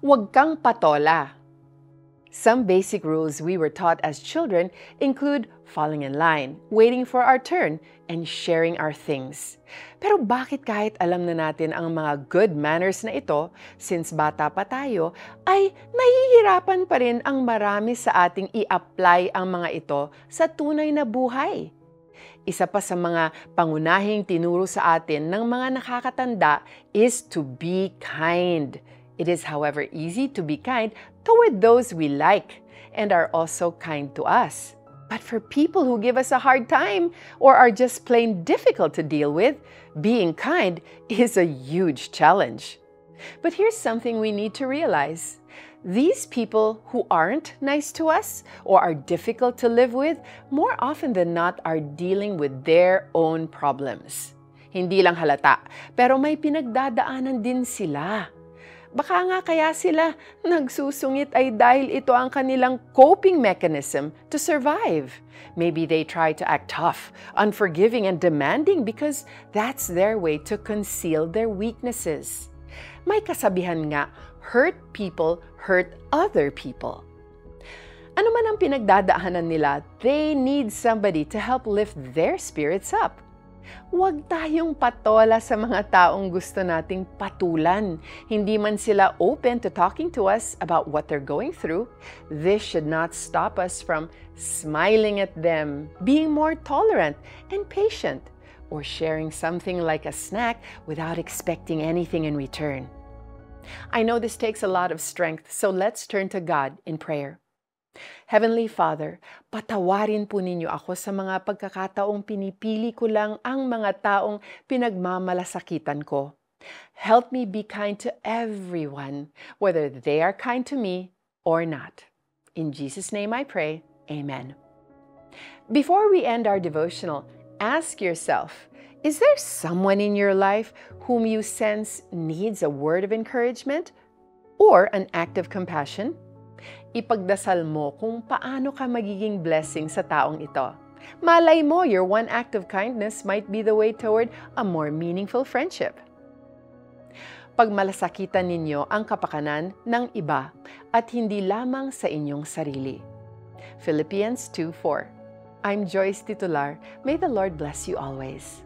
Huwag kang patola. Some basic rules we were taught as children include falling in line, waiting for our turn, and sharing our things. Pero bakit kahit alam na natin ang mga good manners na ito, since bata pa tayo, ay nahihirapan pa rin ang marami sa ating i-apply ang mga ito sa tunay na buhay? Isa pa sa mga pangunahing tinuro sa atin ng mga nakakatanda is to be kind. It is, however, easy to be kind toward those we like and are also kind to us. But for people who give us a hard time or are just plain difficult to deal with, being kind is a huge challenge. But here's something we need to realize. These people who aren't nice to us or are difficult to live with, more often than not are dealing with their own problems. Hindi lang halata, pero may pinagdadaanan din sila. Baka nga kaya sila nagsusungit ay dahil ito ang kanilang coping mechanism to survive. Maybe they try to act tough, unforgiving, and demanding because that's their way to conceal their weaknesses. May kasabihan nga, hurt people hurt other people. Ano man ang pinagdadaanan nila, they need somebody to help lift their spirits up. Huwag tayong patola sa mga taong gusto nating patulan. Hindi man sila open to talking to us about what they're going through. This should not stop us from smiling at them, being more tolerant and patient, or sharing something like a snack without expecting anything in return. I know this takes a lot of strength, so let's turn to God in prayer. Heavenly Father, patawarin po ninyo ako sa mga pagkakataong pinipili ko lang ang mga taong pinagmamalasakitan ko. Help me be kind to everyone, whether they are kind to me or not. In Jesus' name I pray, Amen. Before we end our devotional, ask yourself, is there someone in your life whom you sense needs a word of encouragement or an act of compassion? Ipagdasal mo kung paano ka magiging blessing sa taong ito. Malay mo, your one act of kindness might be the way toward a more meaningful friendship. Pagmalasakitan ninyo ang kapakanan ng iba at hindi lamang sa inyong sarili. Philippians 2:4. I'm Joyce Titular. May the Lord bless you always.